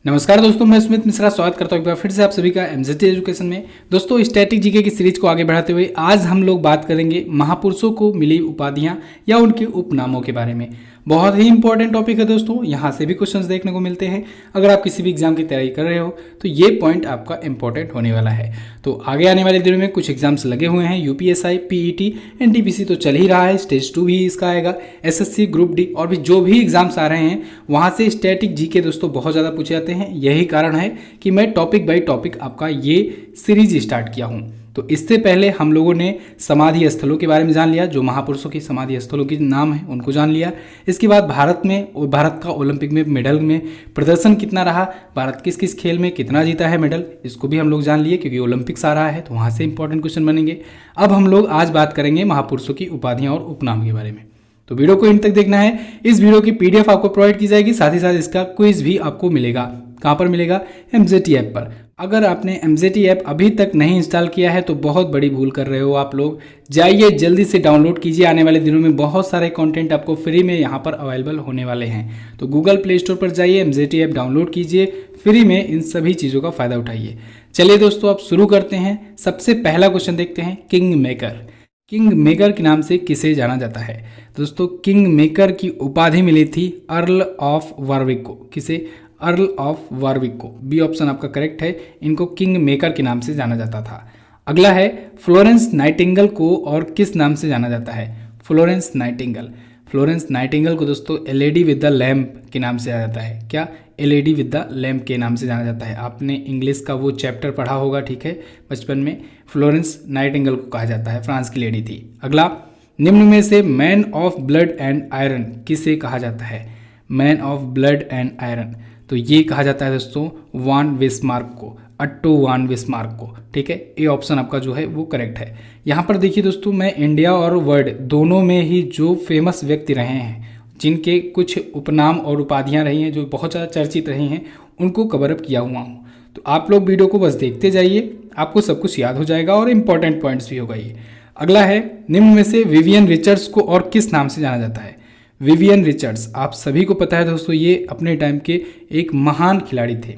नमस्कार दोस्तों, मैं स्मित मिश्रा स्वागत करता हूं एक बार फिर से आप सभी का एमजेटी एजुकेशन में। दोस्तों, स्टैटिक जीके की सीरीज को आगे बढ़ाते हुए आज हम लोग बात करेंगे महापुरुषों को मिली उपाधियां या उनके उपनामों के बारे में। बहुत ही इंपॉर्टेंट टॉपिक है दोस्तों, यहाँ से भी क्वेश्चंस देखने को मिलते हैं। अगर आप किसी भी एग्जाम की तैयारी कर रहे हो तो ये पॉइंट आपका इंपॉर्टेंट होने वाला है। तो आगे आने वाले दिनों में कुछ एग्जाम्स लगे हुए हैं, यूपीएसआई, पीईटी, एनटीपीसी तो चल ही रहा है, स्टेज 2 भी इसका आएगा, एसएससी, ग्रुप डी और भी जो भी एग्जाम्स आ रहे हैं वहाँ से स्टैटिक जीके दोस्तों बहुत ज़्यादा पूछे जाते हैं। यही कारण है कि मैं टॉपिक बाय टॉपिक आपका ये सीरीज स्टार्ट किया हूँ। तो इससे पहले हम लोगों ने समाधि स्थलों के बारे में जान लिया, जो महापुरुषों की समाधि स्थलों के नाम है उनको जान लिया। इसके बाद भारत का ओलंपिक में मेडल में प्रदर्शन कितना रहा, भारत किस किस खेल में कितना जीता है मेडल, इसको भी हम लोग जान लिए क्योंकि ओलंपिक्स आ रहा है तो वहाँ से इंपॉर्टेंट क्वेश्चन बनेंगे। अब हम लोग आज बात करेंगे महापुरुषों की उपाधियाँ और उपनाम के बारे में। तो वीडियो को इन तक देखना है। इस वीडियो की पीडीएफ आपको प्रोवाइड की जाएगी, साथ ही साथ इसका क्विज भी आपको मिलेगा। कहाँ पर मिलेगा? एमजेटी ऐप पर। अगर आपने एमजेटी ऐप अभी तक नहीं इंस्टॉल किया है तो बहुत बड़ी भूल कर रहे हो आप लोग। जाइए जल्दी से डाउनलोड कीजिए, आने वाले दिनों में बहुत सारे कंटेंट आपको फ्री में यहाँ पर अवेलेबल होने वाले हैं। तो गूगल प्ले स्टोर पर जाइए, एमजेटी ऐप डाउनलोड कीजिए, फ्री में इन सभी चीज़ों का फायदा उठाइए। चलिए दोस्तों, अब शुरू करते हैं। सबसे पहला क्वेश्चन देखते हैं, किंग मेकर। किंग मेकर के नाम से किसे जाना जाता है? दोस्तों, किंग मेकर की उपाधि मिली थी अर्ल ऑफ वारविक को। किसे? अर्ल ऑफ वारविक को। बी ऑप्शन आपका करेक्ट है। इनको किंग मेकर के नाम से जाना जाता था। अगला है, फ्लोरेंस नाइटिंगेल को और किस नाम से जाना जाता है? Florence Nightingale. फ्लोरेंस नाइटिंगेल को दोस्तों एलईडी विद द लैम्प के नाम से जाना जाता है। क्या? एलईडी विद द लैम्प के नाम से जाना जाता है। आपने इंग्लिश का वो चैप्टर पढ़ा होगा, ठीक है, बचपन में। फ्लोरेंस नाइटिंगेल को कहा जाता है, फ्रांस की लेडी थी। अगला, निम्न में से man of blood and iron किसे कहा जाता है? Man of blood and iron, तो ये कहा जाता है दोस्तों वान बिस्मार्क को, अट्टो वान बिस्मार्क को, ठीक है। ए ऑप्शन आपका जो है वो करेक्ट है। यहाँ पर देखिए दोस्तों, मैं इंडिया और वर्ल्ड दोनों में ही जो फेमस व्यक्ति रहे हैं, जिनके कुछ उपनाम और उपाधियाँ रही हैं, जो बहुत ज़्यादा चर्चित रही हैं, उनको कवर अप किया हुआ हूँ। तो आप लोग वीडियो को बस देखते जाइए, आपको सब कुछ याद हो जाएगा और इंपॉर्टेंट पॉइंट्स भी होगा ये। अगला है, निम्न में से विवियन रिचर्ड्स को और किस नाम से जाना जाता है? विवियन रिचर्ड्स, आप सभी को पता है दोस्तों, ये अपने टाइम के एक महान खिलाड़ी थे,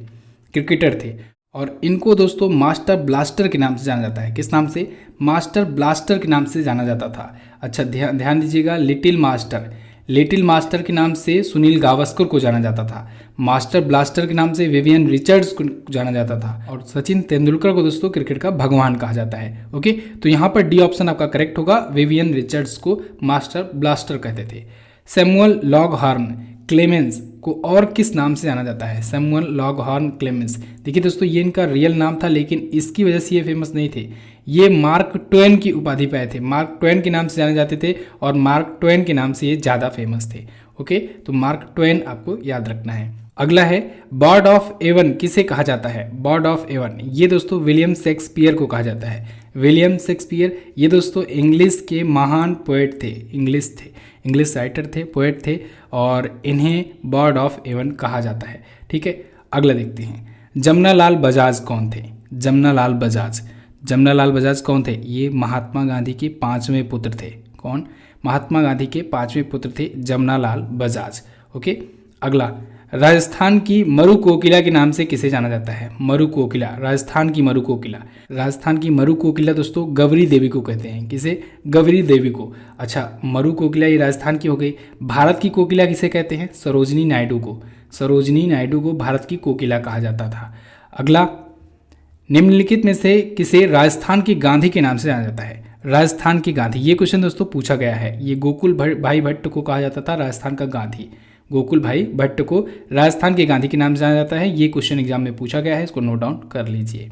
क्रिकेटर थे, और इनको दोस्तों मास्टर ब्लास्टर के नाम से जाना जाता है। किस नाम से? मास्टर ब्लास्टर के नाम से जाना जाता था। अच्छा, ध्यान दीजिएगा, लिटिल मास्टर, लिटिल मास्टर के नाम से सुनील गावस्कर को जाना जाता था। मास्टर ब्लास्टर के नाम से विवियन रिचर्ड्स को जाना जाता था। और सचिन तेंदुलकर को दोस्तों क्रिकेट का भगवान कहा जाता है। ओके, तो यहाँ पर डी ऑप्शन आपका करेक्ट होगा। विवियन रिचर्ड्स को मास्टर ब्लास्टर कहते थे। सैमुअल लॉगहॉर्न क्लेमेंस को और किस नाम से जाना जाता है? सैमुअल लॉगहॉर्न क्लेमेंस, देखिए दोस्तों, ये इनका रियल नाम था, लेकिन इसकी वजह से ये फेमस नहीं थे। ये मार्क ट्वेन की उपाधि पाए थे। मार्क ट्वेन के नाम से जाने जाते थे और मार्क ट्वेन के नाम से ये ज़्यादा फेमस थे। ओके, तो मार्क ट्वेन आपको याद रखना है। अगला है, बर्ड ऑफ एवन किसे कहा जाता है? बर्ड ऑफ एवन, ये दोस्तों विलियम शेक्सपियर को कहा जाता है। विलियम शेक्सपियर, ये दोस्तों इंग्लिश के महान पोएट थे, इंग्लिश राइटर थे, पोएट थे, और इन्हें बर्ड ऑफ एवन कहा जाता है। ठीक है, अगला देखते हैं, जमुना लाल बजाज कौन थे? जमुना लाल बजाज, जमुना लाल बजाज कौन थे? ये महात्मा गांधी के 5वें पुत्र थे। कौन? महात्मा गांधी के 5वें पुत्र थे जमुना लाल बजाज। ओके, अगला, राजस्थान की मरु कोकिला के नाम से किसे जाना जाता है? मरु कोकिला, राजस्थान की मरु कोकिला, राजस्थान की मरु कोकिला दोस्तों गवरी देवी को कहते हैं। किसे? गवरी देवी को। अच्छा, मरु कोकिला ये राजस्थान की हो गई। भारत की कोकिला किसे कहते हैं? सरोजनी नायडू को, सरोजनी नायडू को भारत की कोकिला कहा जाता था। अगला, निम्नलिखित में से किसे राजस्थान की गांधी के नाम से जाना जाता है? राजस्थान की गांधी, ये क्वेश्चन दोस्तों पूछा गया है। ये गोकुल भाई भट्ट को कहा जाता था राजस्थान का गांधी। गोकुल भाई भट्ट को राजस्थान के गांधी के नाम से जाना जाता है। ये क्वेश्चन एग्जाम में पूछा गया है, इसको नोट डाउन कर लीजिए।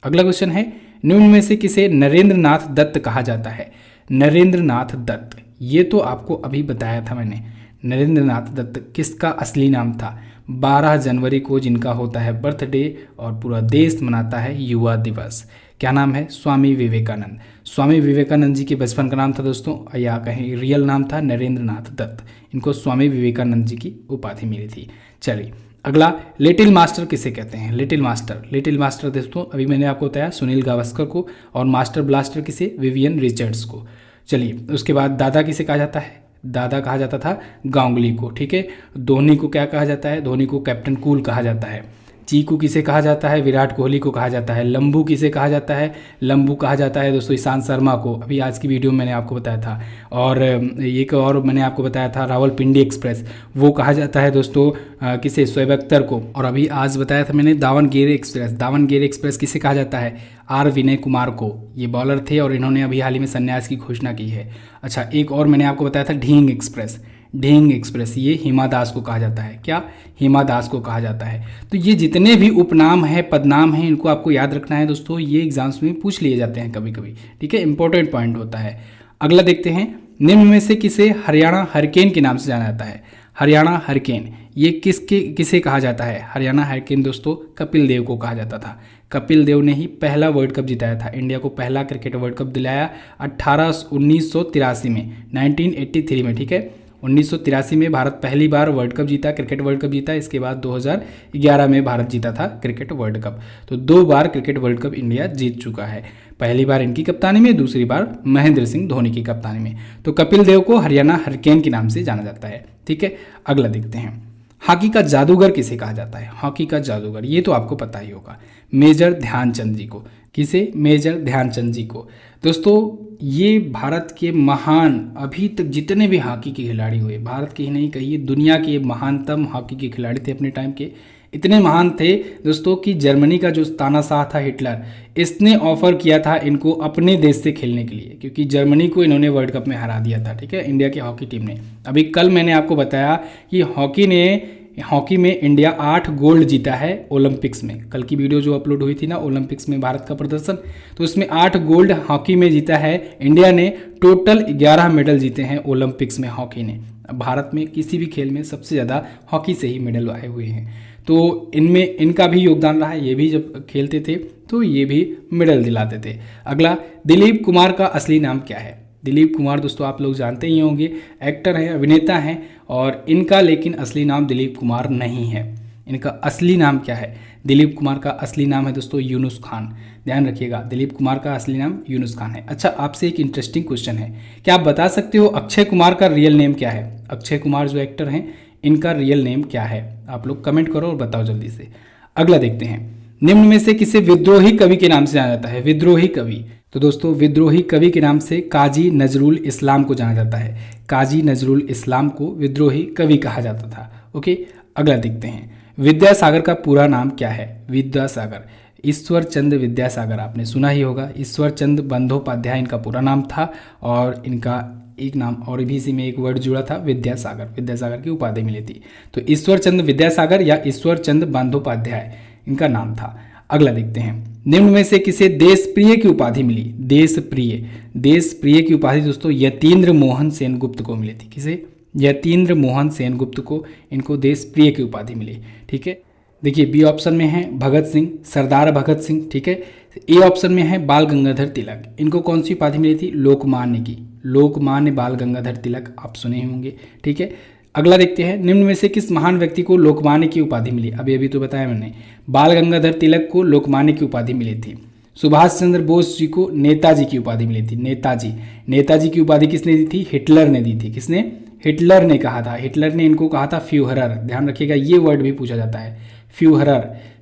अगला क्वेश्चन है, निम्न में से किसे नरेंद्र नाथ दत्त कहा जाता है? नरेंद्र नाथ दत्त, ये तो आपको अभी बताया था मैंने। नरेंद्र नाथ दत्त किसका असली नाम था? 12 जनवरी को जिनका होता है बर्थडे और पूरा देश मनाता है युवा दिवस। क्या नाम है? स्वामी विवेकानंद। स्वामी विवेकानंद जी के बचपन का नाम था दोस्तों, या कहीं रियल नाम था नरेंद्र नाथ दत्त। इनको स्वामी विवेकानंद जी की उपाधि मिली थी। चलिए अगला, लिटिल मास्टर किसे कहते हैं? लिटिल मास्टर, लिटिल मास्टर दोस्तों अभी मैंने आपको बताया सुनील गावस्कर को, और मास्टर ब्लास्टर किसे? विवियन रिचर्ड्स को। चलिए उसके बाद दादा किसे कहा जाता है? दादा कहा जाता था गांगुली को। ठीक है, धोनी को क्या कहा जाता है? धोनी को कैप्टन कूल कहा जाता है। चीकू किसे कहा जाता है, विराट कोहली को कहा जाता है। लंबू किसे कहा जाता है, लंबू कहा जाता है दोस्तों ईशांत शर्मा को, अभी आज की वीडियो में मैंने आपको बताया था। और एक और मैंने आपको बताया था रावलपिंडी एक्सप्रेस, वो कहा जाता है दोस्तों किसे, शोएब अख्तर को। और अभी आज बताया था मैंने दावणगेरे एक्सप्रेस, दावणगेरे एक्सप्रेस किसे कहा जाता है, आर विनय कुमार को। ये बॉलर थे और इन्होंने अभी हाल ही में संन्यास की घोषणा की है। अच्छा, एक और मैंने आपको बताया था ढींग एक्सप्रेस, ढींग एक्सप्रेस ये हिमा दास को कहा जाता है। क्या, हिमा दास को कहा जाता है। तो ये जितने भी उपनाम हैं, पदनाम हैं, इनको आपको याद रखना है दोस्तों, ये एग्जाम्स में पूछ लिए जाते हैं कभी कभी, ठीक है, इंपॉर्टेंट पॉइंट होता है। अगला देखते हैं, निम्न में से किसे हरियाणा हरिकेन के नाम से जाना जाता है। हरियाणा हरिकेन ये किसे कहा जाता है, हरियाणा हरिकेन दोस्तों कपिल देव को कहा जाता था। कपिल देव ने ही पहला वर्ल्ड कप जिताया था, इंडिया को पहला क्रिकेट वर्ल्ड कप दिलाया 1983 में, 1983 में, ठीक है। 1983 में भारत पहली बार वर्ल्ड कप जीता, क्रिकेट वर्ल्ड कप जीता। इसके बाद 2011 में भारत जीता था क्रिकेट वर्ल्ड कप। तो 2 बार क्रिकेट वर्ल्ड कप इंडिया जीत चुका है, पहली बार इनकी कप्तानी में, दूसरी बार महेंद्र सिंह धोनी की कप्तानी में। तो कपिल देव को हरियाणा हरिकेन के नाम से जाना जाता है, ठीक है। अगला देखते हैं, हॉकी का जादूगर किसे कहा जाता है। हॉकी का जादूगर ये तो आपको पता ही होगा, मेजर ध्यानचंद जी को। किसे, मेजर ध्यानचंद जी को। दोस्तों ये भारत के महान, अभी तक जितने भी हॉकी के खिलाड़ी हुए, भारत के ही नहीं कहिए दुनिया के महानतम हॉकी के खिलाड़ी थे अपने टाइम के। इतने महान थे दोस्तों कि जर्मनी का जो तानाशाह था हिटलर, इसने ऑफर किया था इनको अपने देश से खेलने के लिए, क्योंकि जर्मनी को इन्होंने वर्ल्ड कप में हरा दिया था, ठीक है, इंडिया की हॉकी टीम ने। अभी कल मैंने आपको बताया कि हॉकी में इंडिया 8 गोल्ड जीता है ओलंपिक्स में। कल की वीडियो जो अपलोड हुई थी ना, ओलंपिक्स में भारत का प्रदर्शन, तो उसमें 8 गोल्ड हॉकी में जीता है इंडिया ने। टोटल 11 मेडल जीते हैं ओलंपिक्स में हॉकी ने। भारत में किसी भी खेल में सबसे ज़्यादा हॉकी से ही मेडल आए हुए हैं, तो इनमें इनका भी योगदान रहा है। ये भी जब खेलते थे तो ये भी मेडल दिलाते थे। अगला, दिलीप कुमार का असली नाम क्या है। दिलीप कुमार दोस्तों आप लोग जानते ही होंगे, एक्टर हैं, अभिनेता हैं, और इनका लेकिन असली नाम दिलीप कुमार नहीं है। इनका असली नाम क्या है, दिलीप कुमार का असली नाम है दोस्तों यूनुस खान। ध्यान रखिएगा, दिलीप कुमार का असली नाम यूनुस खान है। अच्छा, आपसे एक इंटरेस्टिंग क्वेश्चन है, क्या आप बता सकते हो अक्षय कुमार का रियल नेम क्या है। अक्षय कुमार जो एक्टर हैं, इनका रियल नेम क्या है, आप लोग कमेंट करो और बताओ जल्दी से। अगला देखते हैं, निम्न में से किसे विद्रोही कवि के नाम से जाना जाता है। विद्रोही कवि, तो दोस्तों विद्रोही कवि के नाम से काजी नजरुल इस्लाम को जाना जाता है। काजी नजरुल इस्लाम को विद्रोही कवि कहा जाता था। ओके, अगला देखते हैं, विद्यासागर का पूरा नाम क्या है। विद्यासागर, ईश्वर चंद्र विद्यासागर, आपने सुना ही होगा। ईश्वर चंद्र बंदोपाध्याय इनका पूरा नाम था, और इनका एक नाम और भी इसी में एक वर्ड जुड़ा था, विद्यासागर। विद्यासागर की उपाधि मिली थी। तो ईश्वर चंद्र विद्यासागर या ईश्वर चंद्र बंदोपाध्याय इनका नाम था। अगला देखते हैं, निम्न में से किसे देश प्रिय की उपाधि मिली। देश प्रिय की उपाधि दोस्तों यतीन्द्र मोहन सेनगुप्त को मिली थी। किसे, यतीन्द्र मोहन सेनगुप्त को इनको देश प्रिय की उपाधि मिली, ठीक है। देखिए, बी ऑप्शन में है भगत सिंह, सरदार भगत सिंह, ठीक है। ए ऑप्शन में है बाल गंगाधर तिलक, इनको कौन सी उपाधि मिली थी, लोकमान्य की। लोकमान्य बाल गंगाधर तिलक आप सुने होंगे, ठीक है। अगला देखते हैं, निम्न में से किस महान व्यक्ति को लोकमान्य की उपाधि मिली। अभी तो बताया मैंने, बाल गंगाधर तिलक को लोकमान्य की उपाधि मिली थी। सुभाष चंद्र बोस जी को नेताजी की उपाधि मिली थी। नेताजी की उपाधि किसने दी थी, हिटलर ने दी थी। किसने, हिटलर ने कहा था। हिटलर ने इनको कहा था फ्यूहरर। ध्यान रखिएगा, ये वर्ड भी पूछा जाता है,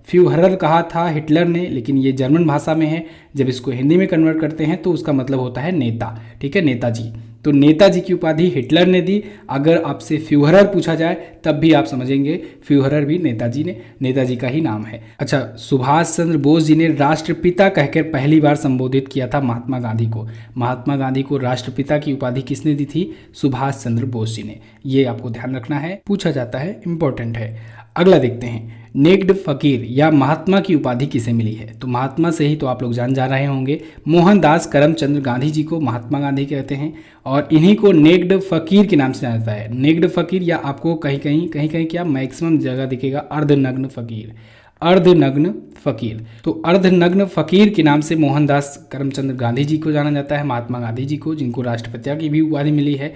फ्यूहरर कहा था हिटलर ने, लेकिन ये जर्मन भाषा में है। जब इसको हिंदी में कन्वर्ट करते हैं तो उसका मतलब होता है नेता, ठीक है, नेताजी। तो नेताजी की उपाधि हिटलर ने दी। अगर आपसे फ्यूहरर पूछा जाए तब भी आप समझेंगे फ्यूहरर भी नेताजी का ही नाम है। अच्छा, सुभाष चंद्र बोस जी ने राष्ट्रपिता कहकर पहली बार संबोधित किया था महात्मा गांधी को। महात्मा गांधी को राष्ट्रपिता की उपाधि किसने दी थी, सुभाष चंद्र बोस जी ने। ये आपको ध्यान रखना है, पूछा जाता है, इंपॉर्टेंट है। अगला देखते हैं, नेक्ड फकीर या महात्मा की उपाधि किसे मिली है। तो महात्मा से ही तो आप लोग जान जा रहे होंगे, मोहनदास करमचंद गांधी जी को महात्मा गांधी कहते हैं, और इन्हीं को नेक्ड फकीर के नाम से जाना जाता है। नेक्ड फकीर, या आपको कहीं कहीं क्या मैक्सिमम जगह दिखेगा अर्धनग्न फकीर। अर्धनग्न फकीर, तो अर्धनग्न फकीर के नाम से मोहनदास करमचंद गांधी जी को जाना जाता है, महात्मा गांधी जी को, जिनको राष्ट्रपिता की भी उपाधि मिली है।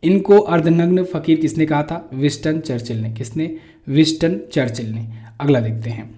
इनको अर्धनग्न फकीर किसने कहा था, विंस्टन चर्चिल ने। किसने, विंस्टन चर्चिल ने। अगला देखते हैं,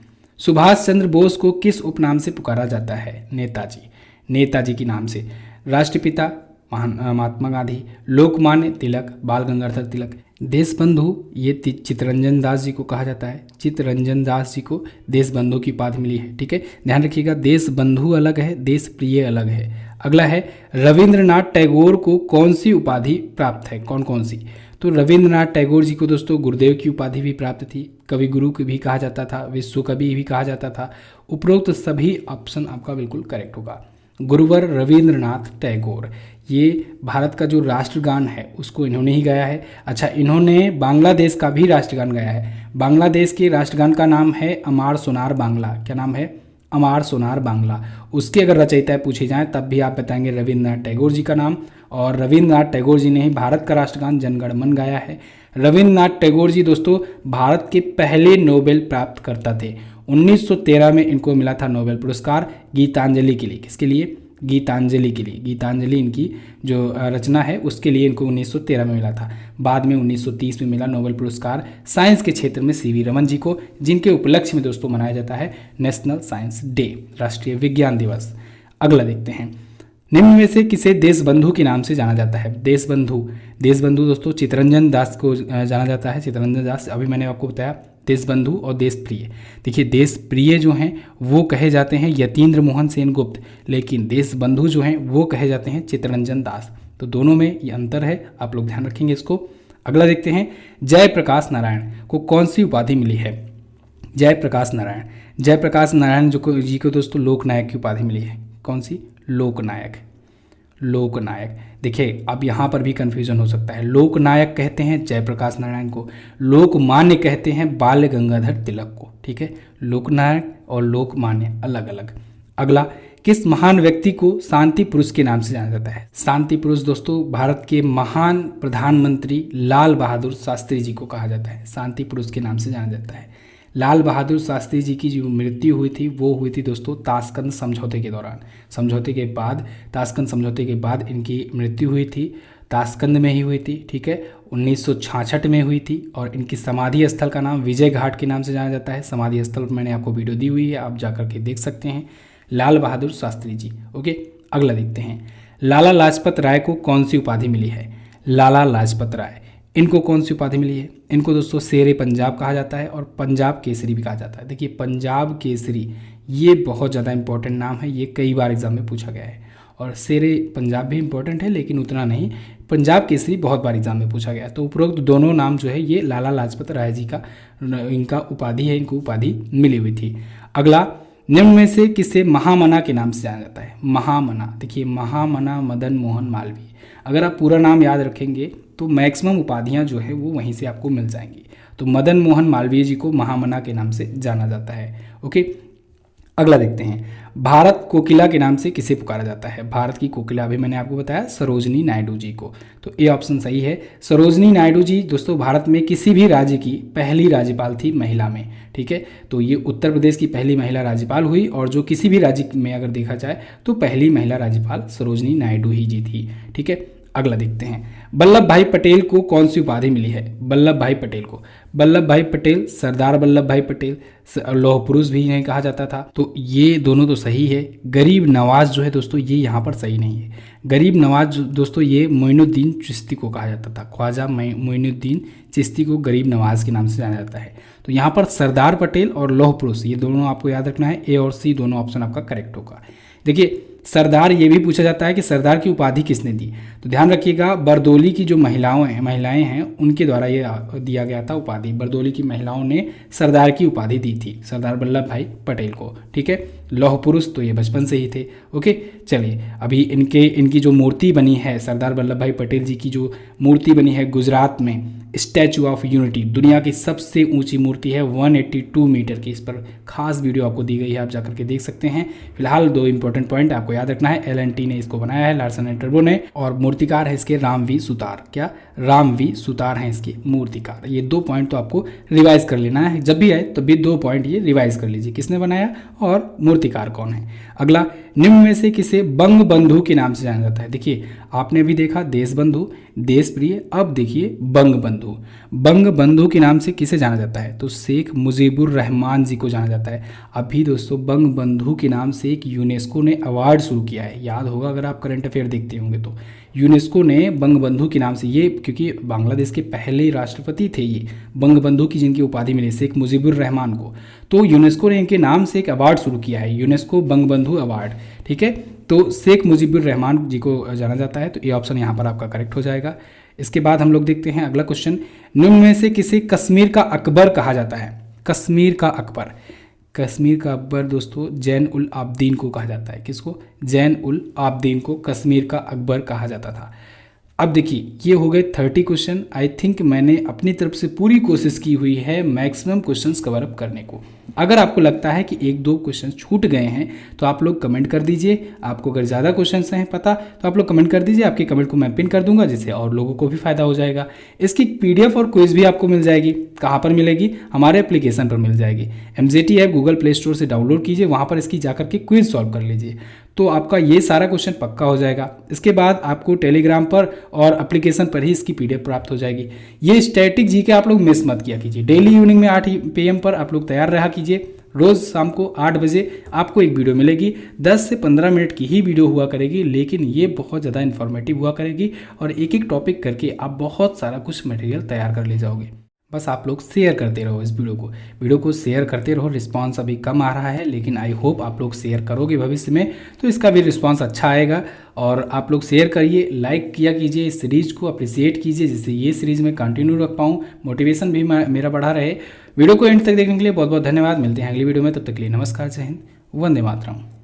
सुभाष चंद्र बोस को किस उपनाम से पुकारा जाता है, नेताजी के नाम से। राष्ट्रपिता महात्मा गांधी, लोकमान्य तिलक, बाल गंगाधर तिलक, देश बंधु ये चित्तरंजन दास जी को कहा जाता है। चित्तरंजन दास जी को देश बंधु की उपाधि मिली है। ठीक है, ध्यान रखिएगा, देश बंधु अलग है, देश प्रिय अलग है। अगला है रविंद्रनाथ टैगोर को कौन सी उपाधि प्राप्त है, कौन कौन सी। तो रविंद्रनाथ टैगोर जी को दोस्तों गुरुदेव की उपाधि भी प्राप्त थी, कवि गुरु भी कहा जाता था, विश्व कवि भी कहा जाता था। उपरोक्त सभी ऑप्शन आपका बिल्कुल करेक्ट होगा। गुरुवर रविंद्रनाथ टैगोर, ये भारत का जो राष्ट्रगान है उसको इन्होंने ही गाया है। अच्छा, इन्होंने बांग्लादेश का भी राष्ट्रगान गाया है। बांग्लादेश के राष्ट्रगान का नाम है अमार सोनार बांग्ला। क्या नाम है? अमार सोनार बांग्ला। उसके अगर रचयिता पूछे जाएं तब भी आप बताएंगे रविंद्रनाथ टैगोर जी का नाम। और रविंद्रनाथ टैगोर जी ने ही भारत का राष्ट्रगान जनगण मन गाया है। रविंद्रनाथ टैगोर जी दोस्तों भारत के पहले नोबेल प्राप्तकर्ता थे। 1913 में इनको मिला था नोबेल पुरस्कार गीतांजलि के लिए। किसके लिए? गीतांजलि के लिए। गीतांजलि इनकी जो रचना है उसके लिए इनको 1913 में मिला था। बाद में 1930 में मिला नोबेल पुरस्कार साइंस के क्षेत्र में सीवी रमन जी को, जिनके उपलक्ष्य में दोस्तों मनाया जाता है नेशनल साइंस डे, राष्ट्रीय विज्ञान दिवस। अगला देखते हैं, निम्न में से किसे देशबंधु के नाम से जाना जाता है? देशबंधु, देशबंधु दोस्तों चित्तरंजन दास को जाना जाता है। चित्तरंजन दास, अभी मैंने आपको बताया देशबंधु और देशप्रिय। देखिए, देशप्रिय जो हैं वो कहे जाते हैं यतीन्द्र मोहन सेनगुप्त, लेकिन देशबंधु जो हैं वो कहे जाते हैं चित्तरंजन दास। तो दोनों में ये अंतर है, आप लोग ध्यान रखेंगे इसको। अगला देखते हैं, जयप्रकाश नारायण को कौन सी उपाधि मिली है? जयप्रकाश नारायण, जयप्रकाश नारायण जी को दोस्तों लोकनायक की उपाधि मिली है। कौन सी? लोकनायक। लोकनायक, देखिए अब यहाँ पर भी कन्फ्यूजन हो सकता है। लोकनायक कहते हैं जयप्रकाश नारायण को, लोकमान्य कहते हैं बाल गंगाधर तिलक को। ठीक है, लोकनायक और लोकमान्य अलग अलग। अगला, किस महान व्यक्ति को शांति पुरुष के नाम से जाना जाता है? शांति पुरुष दोस्तों भारत के महान प्रधानमंत्री लाल बहादुर शास्त्री जी को कहा जाता है, शांति पुरुष के नाम से जाना जाता है। लाल बहादुर शास्त्री जी की जो मृत्यु हुई थी वो हुई थी दोस्तों ताशकंद समझौते के दौरान। समझौते के बाद, ताशकंद समझौते के बाद इनकी मृत्यु हुई थी, ताशकंद में ही हुई थी। ठीक है, 1966 में हुई थी। और इनकी समाधि स्थल का नाम विजय घाट के नाम से जाना जाता है। समाधि स्थल मैंने आपको वीडियो दी हुई है, आप जाकर के देख सकते हैं, लाल बहादुर शास्त्री जी। ओके, अगला देखते हैं, लाला लाजपत राय को कौन सी उपाधि मिली है? लाला लाजपत राय, इनको कौन सी उपाधि मिली है? इनको दोस्तों शेरे पंजाब कहा जाता है और पंजाब केसरी भी कहा जाता है। देखिए, पंजाब केसरी ये बहुत ज़्यादा इंपॉर्टेंट नाम है, ये कई बार एग्जाम में पूछा गया है। और शेरे पंजाब भी इंपॉर्टेंट है लेकिन उतना नहीं, पंजाब केसरी बहुत बार एग्जाम में पूछा गया है। तो उपरोक्त दोनों नाम जो है ये लाला लाजपत राय जी का इनका उपाधि है, इनको उपाधि मिली हुई थी। अगला, निम्न में से किसे महामना के नाम से जाना जाता है? महामना, देखिए महामना मदन मोहन मालवीय। अगर आप पूरा नाम याद रखेंगे तो मैक्सिमम उपाधियां जो है वो वहीं से आपको मिल जाएंगी। तो मदन मोहन मालवीय जी को महामना के नाम से जाना जाता है। ओके, अगला देखते हैं, भारत कोकिला के नाम से किसे पुकारा जाता है? भारत की कोकिला अभी मैंने आपको बताया सरोजनी नायडू जी को, तो ये ऑप्शन सही है। सरोजनी नायडू जी दोस्तों भारत में किसी भी राज्य की पहली राज्यपाल थी महिला में। ठीक है, तो ये उत्तर प्रदेश की पहली महिला राज्यपाल हुई, और जो किसी भी राज्य में अगर देखा जाए तो पहली महिला राज्यपाल सरोजनी नायडू ही जी थी। ठीक है, अगला देखते हैं, वल्लभ भाई पटेल को कौन सी उपाधि मिली है? वल्लभ भाई पटेल को, वल्लभ भाई पटेल, सरदार वल्लभ भाई पटेल, लौह पुरुष भी इन्हें कहा जाता था। तो ये दोनों तो सही है। गरीब नवाज जो है दोस्तों ये यहाँ पर सही नहीं है। गरीब नवाज दोस्तों ये मोइनुद्दीन चिश्ती को कहा जाता था, ख्वाजा मोइनुद्दीन चिश्ती को गरीब नवाज के नाम से जाना जाता है। तो यहाँ पर सरदार पटेल और लौह पुरुष ये दोनों आपको याद रखना है, ए और सी दोनों ऑप्शन आपका करेक्ट होगा। देखिए, सरदार ये भी पूछा जाता है कि सरदार की उपाधि किसने दी? तो ध्यान रखिएगा, बरदौली की जो महिलाएं हैं उनके द्वारा ये दिया गया था उपाधि। बरदौली की महिलाओं ने सरदार की उपाधि दी थी सरदार वल्लभ भाई पटेल को। ठीक है, लौह पुरुष तो ये बचपन से ही थे। ओके, चलिए अभी इनकी जो मूर्ति बनी है सरदार वल्लभ भाई पटेल जी की जो मूर्ति बनी है गुजरात में, स्टैचू ऑफ यूनिटी, दुनिया की सबसे ऊंची मूर्ति है 182 मीटर की। इस पर खास वीडियो आपको दी गई है, आप जाकर के देख सकते हैं। फिलहाल दो इंपॉर्टेंट पॉइंट आपको याद रखना है, LNT ने इसको बनाया है, लार्सन एंड टर्बो ने, और मूर्तिकार है इसके राम वी सुतार। क्या? राम वी सुतार हैं इसके मूर्तिकार। ये दो पॉइंट तो आपको रिवाइज कर लेना है, जब भी आए तब भी दो पॉइंट ये रिवाइज कर लीजिए, किसने बनाया और मूर्तिकार कौन है। अगला, निम्न में से किसे बंग बंधु के नाम से जाना जाता है? देखिए, आपने अभी देखा देश बंधु, देश प्रिय, अब देखिए बंग बंधु। बंग बंधु के नाम से किसे जाना जाता है? तो शेख मुजीबुर रहमान जी को जाना जाता है। अभी दोस्तों बंग बंधु के नाम से एक यूनेस्को ने अवार्ड शुरू किया है, याद होगा अगर आप करंट अफेयर देखते होंगे तो। यूनेस्को ने बंगबंधु के नाम से, ये क्योंकि बांग्लादेश के पहले राष्ट्रपति थे ये बंगबंधु की, जिनकी उपाधि मिली शेख मुजीबुर रहमान को, तो यूनेस्को ने इनके नाम से एक अवार्ड शुरू किया है, यूनेस्को बंगबंधु अवार्ड। ठीक है, तो शेख मुजीबुर रहमान जी को जाना जाता है, तो ये ऑप्शन यहाँ पर आपका करेक्ट हो जाएगा। इसके बाद हम लोग देखते हैं अगला क्वेश्चन, निम्न में से किसे कश्मीर का अकबर कहा जाता है? कश्मीर का अकबर, कश्मीर का अकबर दोस्तों जैन उल आबदीन को कहा जाता है। किसको? जैन उल आबदीन को कश्मीर का अकबर कहा जाता था। अब देखिए ये हो गए 30 क्वेश्चन। आई थिंक मैंने अपनी तरफ से पूरी कोशिश की हुई है मैक्सिमम क्वेश्चंस कवर अप करने को। अगर आपको लगता है कि एक दो क्वेश्चन छूट गए हैं तो आप लोग कमेंट कर दीजिए। आपको अगर ज़्यादा क्वेश्चंस हैं पता तो आप लोग कमेंट कर दीजिए, आपके कमेंट को मैं पिन कर दूंगा, जिससे और लोगों को भी फायदा हो जाएगा। इसकी PDF और क्विज भी आपको मिल जाएगी। कहाँ पर मिलेगी? हमारे एप्लीकेशन पर मिल जाएगी। MZT app Google play store से डाउनलोड कीजिए, वहाँ पर इसकी जाकर के क्विज सॉल्व कर लीजिए, तो आपका ये सारा क्वेश्चन पक्का हो जाएगा। इसके बाद आपको टेलीग्राम पर और एप्लीकेशन पर ही इसकी PDF प्राप्त हो जाएगी। ये स्टैटिक जीके आप लोग मिस मत किया कीजिए। डेली इवनिंग में 8 PM पर आप लोग तैयार रहा कीजिए। रोज़ शाम को 8 बजे आपको एक वीडियो मिलेगी। 10 से 15 मिनट की ही वीडियो हुआ करेगी, लेकिन ये बहुत ज़्यादा इन्फॉर्मेटिव हुआ करेगी और एक एक टॉपिक करके आप बहुत सारा कुछ मटेरियल तैयार कर ले जाओगे। बस आप लोग शेयर करते रहो इस वीडियो को शेयर करते रहो। रिस्पांस अभी कम आ रहा है, लेकिन आई होप आप लोग शेयर करोगे भविष्य में तो इसका भी रिस्पांस अच्छा आएगा। और आप लोग शेयर करिए, लाइक किया कीजिए, इस सीरीज़ को अप्रिशिएट कीजिए, जिससे ये सीरीज़ में कंटिन्यू रख पाऊँ, मोटिवेशन भी मेरा बढ़ा रहे। वीडियो को एंड तक देखने के लिए बहुत बहुत धन्यवाद। मिलते हैं अगली वीडियो में, तब तक के लिए नमस्कार, जय हिंद, वंदे मातरम।